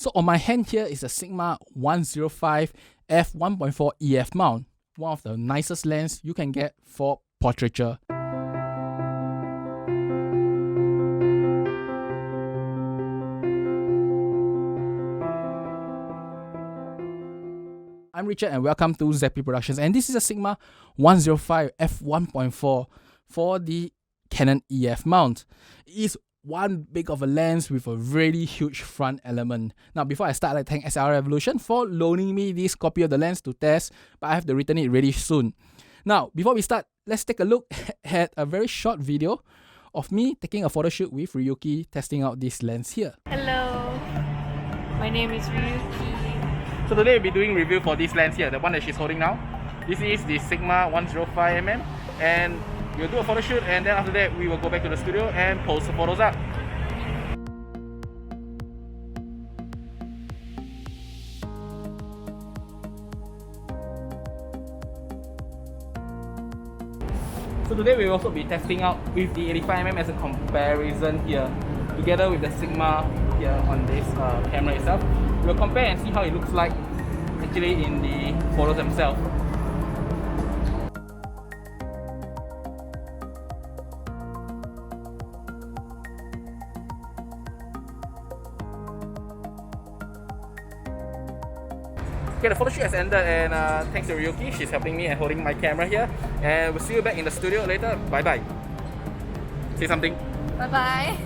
So on my hand here is a Sigma 105 f1.4 EF mount, one of the nicest lens you can get for portraiture. I'm Richard and welcome to ZP Productions, and this is a Sigma 105 f1.4 for the Canon EF mount. It is one big of a lens with a really huge front element. Now before I start, I'd like to thank SLR Revolution for loaning me this copy of the lens to test, but I have to return it really soon. Now before we start, let's take a look at a very short video of me taking a photo shoot with Riiyuukii testing out this lens here. Hello, my name is Riiyuukii. So today we'll be doing review for this lens here, the one that she's holding now. This is the Sigma 105mm, and we'll do a photo shoot, and then after that we will go back to the studio and post the photos up. So today we will also be testing out with the 85mm as a comparison here, together with the Sigma here on this camera itself. We'll compare and see how it looks like actually in the photos themselves. Okay, the photo shoot has ended, and thanks to Riiyuukii, she's helping me and holding my camera here. And we'll see you back in the studio later. Bye bye. Say something. Bye bye.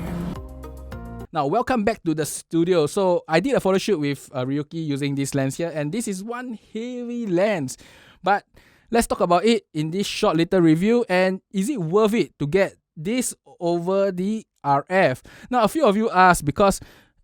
Now, welcome back to the studio. So, I did a photo shoot with Riiyuukii using this lens here, and this is one heavy lens. But let's talk about it in this short little review. And is it worth it to get this over the RF? Now, a few of you asked because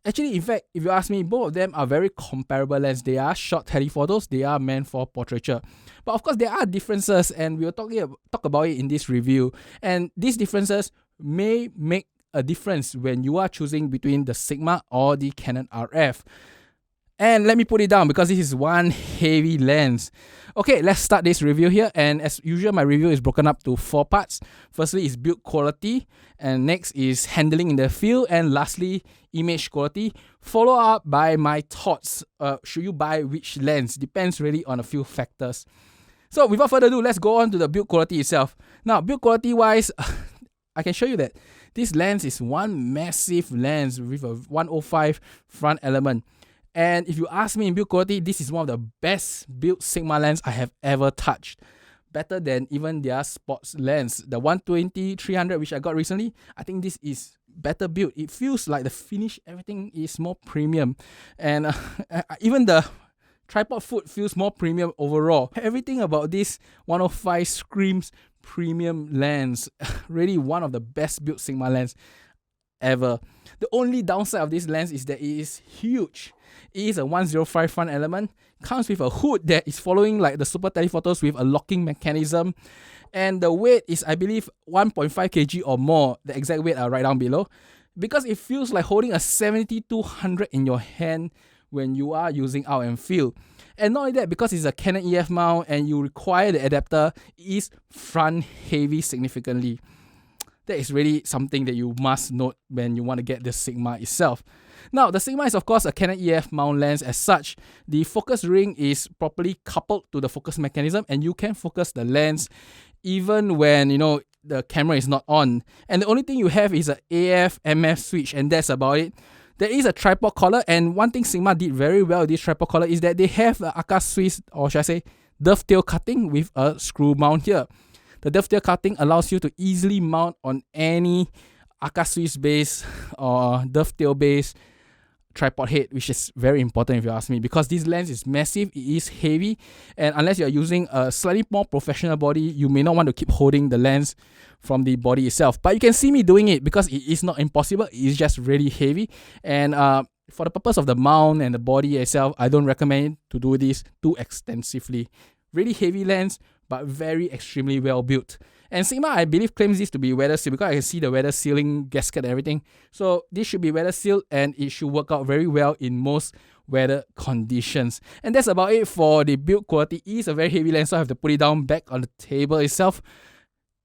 actually, in fact, if you ask me, both of them are very comparable lenses. They are short telephotos. They are meant for portraiture. But of course, there are differences, and we'll talk about it in this review. And these differences may make a difference when you are choosing between the Sigma or the Canon RF. And let me put it down because this is one heavy lens. Okay, let's start this review here. And as usual, my review is broken up to 4 parts. Firstly is build quality, and next is handling in the field, and lastly, image quality, followed up by my thoughts. Should you buy which lens? Depends really on a few factors. So without further ado, let's go on to the build quality itself. Now, build quality wise, I can show you that this lens is one massive lens with a 105 front element. And if you ask me in build quality, this is one of the best built Sigma lens I have ever touched. Better than even their sports lens. The 120-300 which I got recently, I think this is better built. It feels like the finish, everything is more premium. And even the tripod foot feels more premium overall. Everything about this 105 screams premium lens. Really one of the best built Sigma lens ever. The only downside of this lens is that it is huge. It is a 105 front element, comes with a hood that is following like the super telephotos with a locking mechanism, and the weight is, I believe, 1.5 kg or more. The exact weight are right down below, because it feels like holding a 7200 in your hand when you are using out and field. And not only that, because it's a Canon EF mount and you require the adapter, it is front heavy significantly. That is really something that you must note when you want to get the Sigma itself. Now, the Sigma is of course a Canon EF mount lens. As such, the focus ring is properly coupled to the focus mechanism, and you can focus the lens even when, the camera is not on. And the only thing you have is an AF MF switch, and that's about it. There is a tripod collar, and one thing Sigma did very well with this tripod collar is that they have the Aka Swiss, or should I say, dovetail cutting with a screw mount here. The dovetail cutting allows you to easily mount on any Aka Swiss base or dovetail base tripod head, which is very important if you ask me, because this lens is massive, it is heavy, and unless you are using a slightly more professional body, you may not want to keep holding the lens from the body itself. But you can see me doing it because it is not impossible, it is just really heavy. And for the purpose of the mount and the body itself, I don't recommend to do this too extensively. Really heavy lens, but very extremely well built. And Sigma, I believe, claims this to be weather sealed because I can see the weather sealing gasket and everything. So this should be weather sealed, and it should work out very well in most weather conditions. And that's about it for the build quality. It is a very heavy lens, so I have to put it down back on the table itself.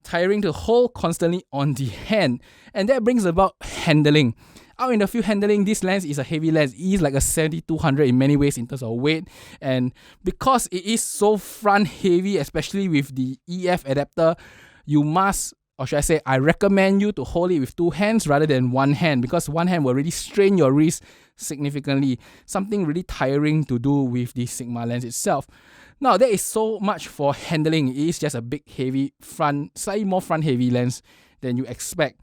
Tiring to hold constantly on the hand. And that brings about handling. Out in the field handling, this lens is a heavy lens. It is like a 7200 in many ways in terms of weight, and because it is so front heavy, especially with the EF adapter, you must, or should I say, I recommend you to hold it with two hands rather than one hand, because one hand will really strain your wrist significantly. Something really tiring to do with the Sigma lens itself. Now, there is so much for handling. It is just a big, heavy front, slightly more front heavy lens than you expect.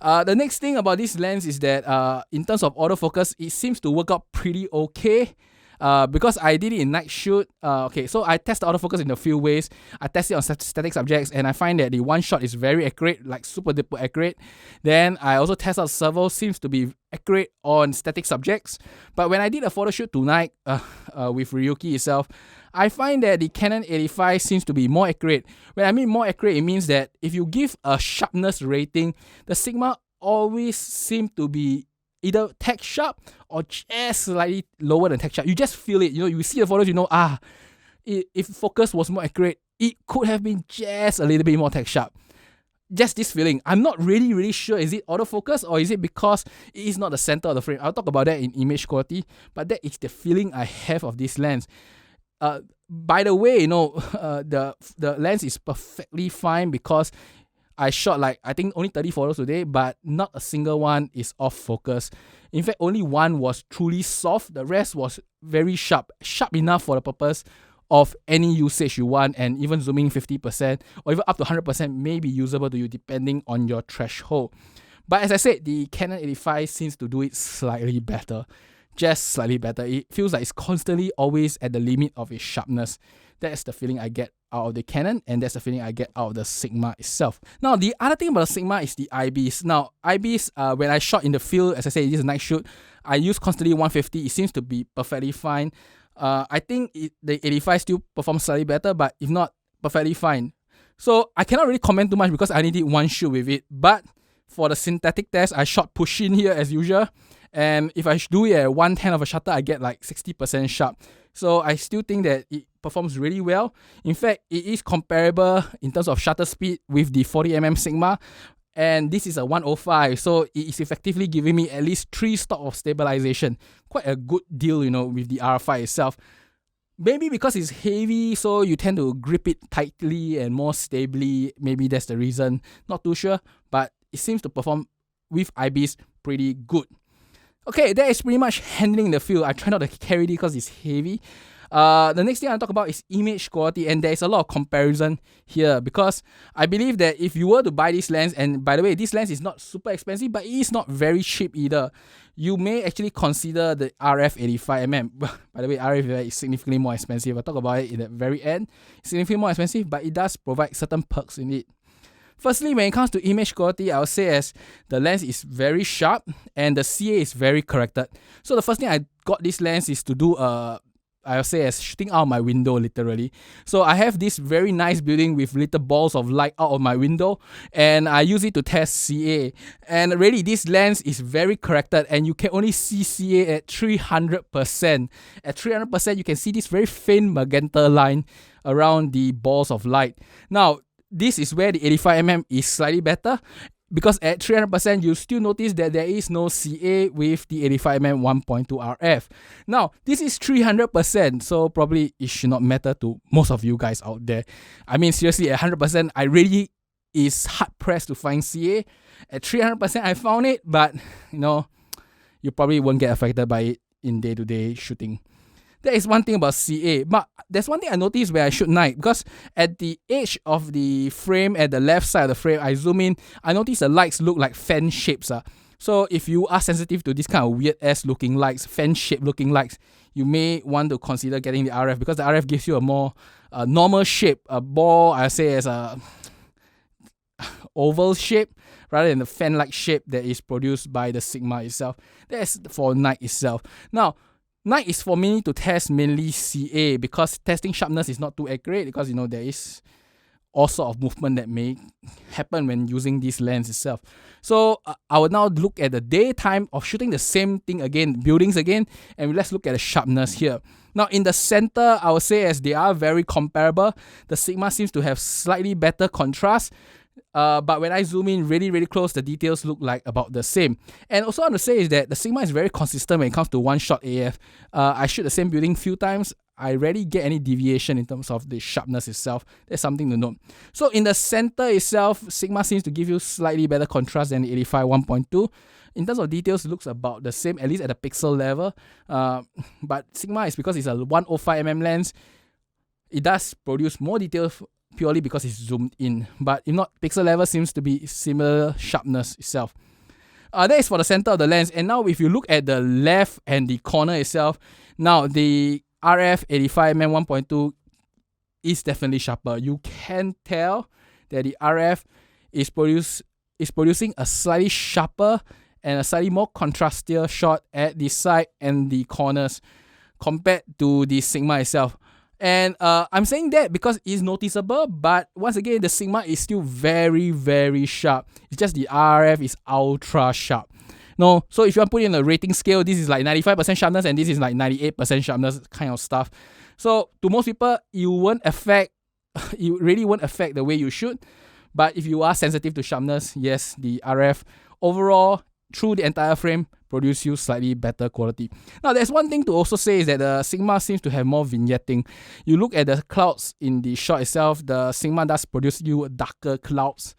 The next thing about this lens is that in terms of autofocus, it seems to work out pretty okay. Because I did it in night shoot. So I test the autofocus in a few ways. I test it on static subjects, and I find that the one shot is very accurate, like super duper accurate. Then I also test out servo, seems to be accurate on static subjects. But when I did a photo shoot tonight with Riiyuukii itself, I find that the Canon 85 seems to be more accurate. When I mean more accurate, it means that if you give a sharpness rating, the Sigma always seem to be either tech sharp or just slightly lower than tech sharp. You just feel it. You see the photos, if focus was more accurate, it could have been just a little bit more tech sharp. Just this feeling. I'm not really sure. Is it autofocus or is it because it is not the center of the frame? I'll talk about that in image quality, but that is the feeling I have of this lens. By the way, the lens is perfectly fine because I shot I think only 30 photos today, but not a single one is off focus. In fact, only one was truly soft. The rest was very sharp enough for the purpose of any usage you want, and even zooming 50% or even up to 100% may be usable to you depending on your threshold. But as I said, the Canon 85 seems to do it slightly better. Just slightly better. It feels like it's constantly always at the limit of its sharpness. That's the feeling I get out of the Canon, and that's the feeling I get out of the Sigma itself. Now, the other thing about the Sigma is the IBIS. Now, IBIS, when I shot in the field, as I said, it is a night shoot, I use constantly 150. It seems to be perfectly fine. I think the 85 still performs slightly better, but if not, perfectly fine. So I cannot really comment too much because I only did one shoot with it. But for the synthetic test, I shot push-in here as usual. And if I do it at 1/10 of a shutter, I get 60% sharp. So I still think that it performs really well. In fact, it is comparable in terms of shutter speed with the 40mm Sigma. And this is a 105, so it is effectively giving me at least 3 stops of stabilization. Quite a good deal, with the R5 itself. Maybe because it's heavy, so you tend to grip it tightly and more stably. Maybe that's the reason. Not too sure, but it seems to perform with IBIS pretty good. Okay, that is pretty much handling the field. I try not to carry it because it's heavy. The next thing I'll talk about is image quality, and there is a lot of comparison here because I believe that if you were to buy this lens, and by the way, this lens is not super expensive, but it is not very cheap either, you may actually consider the RF 85mm. By the way, RF 85 is significantly more expensive. I'll talk about it in the very end. It's significantly more expensive, but it does provide certain perks in it. Firstly, when it comes to image quality, I would say as the lens is very sharp and the CA is very corrected. So the first thing I got this lens is to do I would say as shooting out my window literally. So I have this very nice building with little balls of light out of my window, and I use it to test CA. And really, this lens is very corrected, and you can only see CA at 300%. At 300%, you can see this very faint magenta line around the balls of light. Now, this is where the 85mm is slightly better, because at 300%, you still notice that there is no CA with the 85mm 1.2 RF. Now, this is 300%, so probably it should not matter to most of you guys out there. I mean, seriously, at 100%, I really is hard-pressed to find CA. At 300%, I found it, but, you probably won't get affected by it in day-to-day shooting. That is one thing about CA. But there's one thing I noticed when I shoot night, because at the edge of the frame, at the left side of the frame, I zoom in, I notice the lights look like fan shapes. So if you are sensitive to this kind of weird-ass looking lights, fan-shaped looking lights, you may want to consider getting the RF, because the RF gives you a more normal shape, a ball, I say as a oval shape, rather than the fan-like shape that is produced by the Sigma itself. That's for night itself. Now, night is for me to test mainly CA, because testing sharpness is not too accurate, because there is all sort of movement that may happen when using this lens itself. So I will now look at the daytime of shooting the same thing again, buildings again, and let's look at the sharpness here. Now in the center, I would say as they are very comparable, the Sigma seems to have slightly better contrast. But when I zoom in really close, the details look like about the same. And also I want to say is that the Sigma is very consistent when it comes to one-shot AF. I shoot the same building few times. I rarely get any deviation in terms of the sharpness itself. That's something to note. So in the center itself, Sigma seems to give you slightly better contrast than the 85 1.2. In terms of details, it looks about the same, at least at the pixel level. But Sigma is because it's a 105mm lens, it does produce more details purely because it's zoomed in. But if not, pixel level seems to be similar sharpness itself. That is for the center of the lens. And now if you look at the left and the corner itself, now the RF 85mm 1.2 is definitely sharper. You can tell that the RF is producing a slightly sharper and a slightly more contrastier shot at the side and the corners compared to the Sigma itself. And I'm saying that because it's noticeable, but once again, the Sigma is still very sharp. It's just the RF is ultra sharp. No, so if you want to put it in a rating scale, this is like 95% sharpness and this is like 98% sharpness kind of stuff. So to most people, it really won't affect the way you shoot. But if you are sensitive to sharpness, yes, the RF overall through the entire frame produce you slightly better quality. Now there's one thing to also say is that the Sigma seems to have more vignetting. You look at the clouds in the shot itself, the Sigma does produce you darker clouds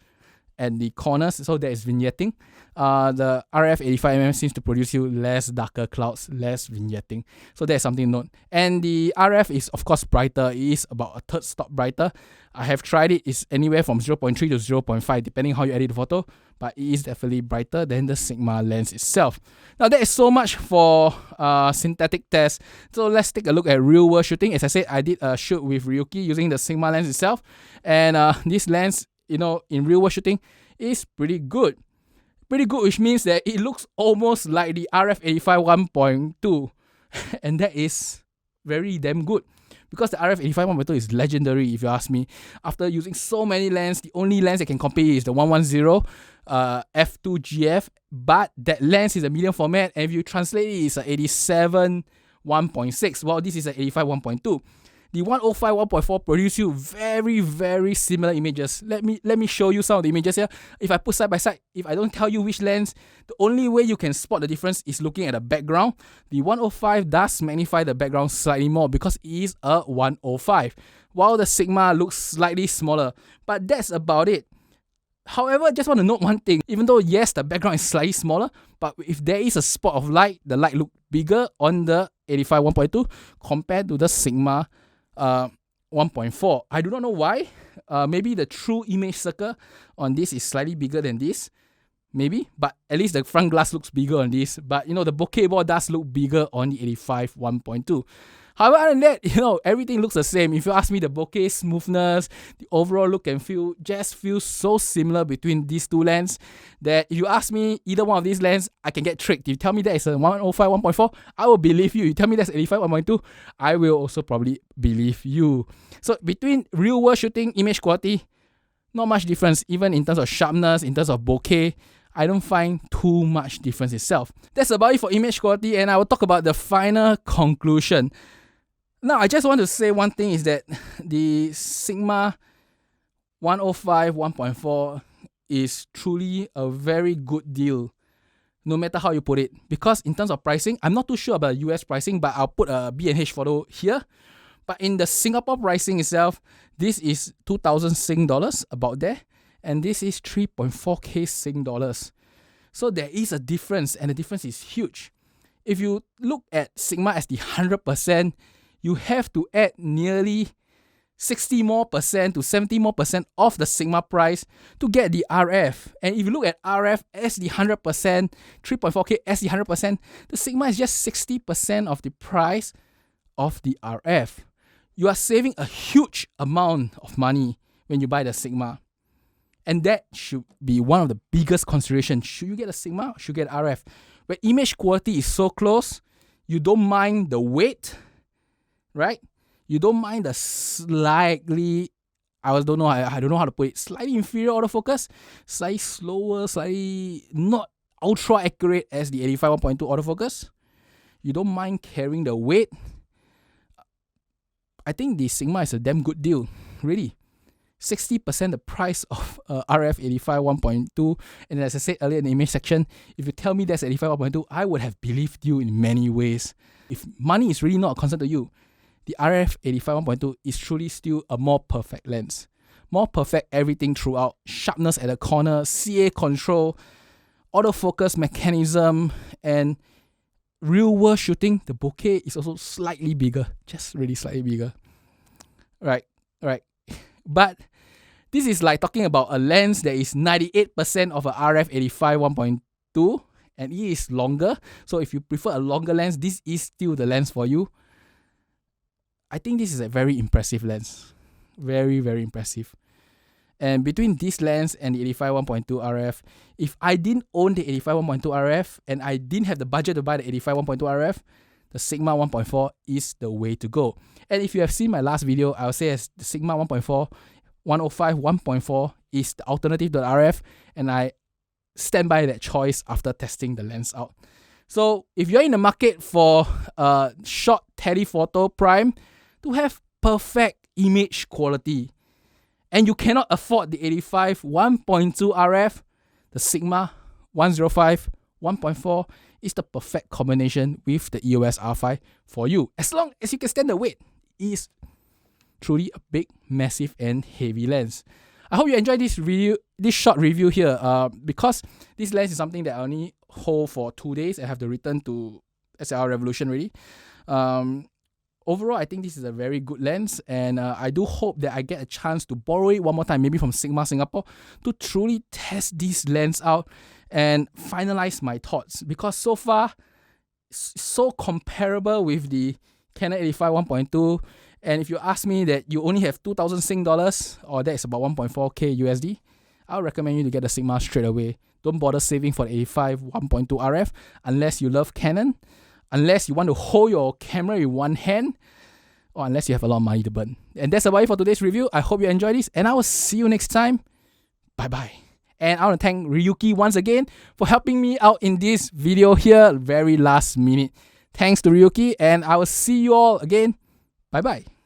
at the corners, so there is vignetting. The RF 85mm seems to produce you less darker clouds, less vignetting. So there's something to note. And the RF is of course brighter. It is about a third stop brighter. I have tried it. It's anywhere from 0.3 to 0.5 depending how you edit the photo. But it is definitely brighter than the Sigma lens itself. Now that is so much for synthetic tests. So let's take a look at real world shooting. As I said, I did a shoot with Riiyuukii using the Sigma lens itself. And this lens, in real world shooting is pretty good. Pretty good, which means that it looks almost like the RF 85 1.2. And that is very damn good. Because the RF 85 1.2 is legendary, if you ask me. After using so many lenses, the only lens that can compete is the 110 f2GF. But that lens is a medium format, and if you translate it, it's a 87 1.6. Well, this is a 85 1.2. The 105 1.4 produce you very similar images. Let me show you some of the images here. If I put side by side, if I don't tell you which lens, the only way you can spot the difference is looking at the background. The 105 does magnify the background slightly more because it is a 105, while the Sigma looks slightly smaller. But that's about it. However, I just want to note one thing. Even though, yes, the background is slightly smaller, but if there is a spot of light, the light looks bigger on the 85 1.2 compared to the Sigma 1.4. I do not know why. Maybe the true image circle on this is slightly bigger than this. Maybe, but at least the front glass looks bigger on this. But the bokeh ball does look bigger on the 85 1.2. However, other than that, everything looks the same. If you ask me, the bokeh smoothness, the overall look and feel just feels so similar between these two lenses that if you ask me either one of these lenses, I can get tricked. If you tell me that it's a 105 1.4, I will believe you. You tell me that's 85 1.2, I will also probably believe you. So between real world shooting, image quality, not much difference. Even in terms of sharpness, in terms of bokeh, I don't find too much difference itself. That's about it for image quality, and I will talk about the final conclusion. Now, I just want to say one thing is that the Sigma 105 1.4 is truly a very good deal, no matter how you put it. Because in terms of pricing, I'm not too sure about US pricing, but I'll put a B&H photo here. But in the Singapore pricing itself, this is 2,000 Sing dollars, about there. And this is 3.4K Sing dollars. So there is a difference, and the difference is huge. If you look at Sigma as the 100%, you have to add nearly 60% more to 70% more of the Sigma price to get the RF. And if you look at RF as the 100%, 3.4K as the 100%, the Sigma is just 60% of the price of the RF. You are saving a huge amount of money when you buy the Sigma. And that should be one of the biggest considerations. Should you get a Sigma or should you get RF? Where image quality is so close, you don't mind the weight, right? You don't mind the slightly, I don't know how to put it, slightly inferior autofocus, slightly slower, slightly not ultra accurate as the 85 1.2 autofocus. You don't mind carrying the weight. I think the Sigma is a damn good deal, really. 60% the price of RF85 1.2. And as I said earlier in the image section, if you tell me that's 85 1.2, I would have believed you in many ways. If money is really not a concern to you, the RF85 1.2 is truly still a more perfect lens. More perfect everything throughout. Sharpness at the corner, CA control, autofocus mechanism, and real world shooting. The bokeh is also slightly bigger, just really slightly bigger. Right. But this is like talking about a lens that is 98% of a RF85 1.2, and it is longer. So if you prefer a longer lens, this is still the lens for you. I think this is a very impressive lens. Very, very impressive. And between this lens and the 85 1.2 RF, if I didn't own the 85 1.2 RF and I didn't have the budget to buy the 85 1.2 RF, the Sigma 1.4 is the way to go. And if you have seen my last video, I'll say as the Sigma 1.4, 105 1.4 is the alternative to the RF, and I stand by that choice after testing the lens out. So if you're in the market for a short telephoto prime to have perfect image quality, and you cannot afford the 85 1.2 RF, the Sigma 105 1.4 is the perfect combination with the EOS R5 for you. As long as you can stand the weight, it is truly a big, massive, and heavy lens. I hope you enjoyed this short review here. Because this lens is something that I only hold for 2 days. I have to return to SLR Revolution already. Overall, I think this is a very good lens, and I do hope that I get a chance to borrow it one more time, maybe from Sigma Singapore, to truly test this lens out and finalize my thoughts. Because so far, it's so comparable with the Canon 85 1.2. And if you ask me that you only have 2,000 Sing dollars, or that is about 1.4k USD, I'll recommend you to get the Sigma straight away. Don't bother saving for the 85 1.2 RF unless you love Canon, unless you want to hold your camera in one hand, or unless you have a lot of money to burn. And that's about it for today's review. I hope you enjoyed this, and I will see you next time. Bye-bye. And I want to thank Riiyuukii once again for helping me out in this video here, very last minute. Thanks to Riiyuukii, and I will see you all again. Bye-bye.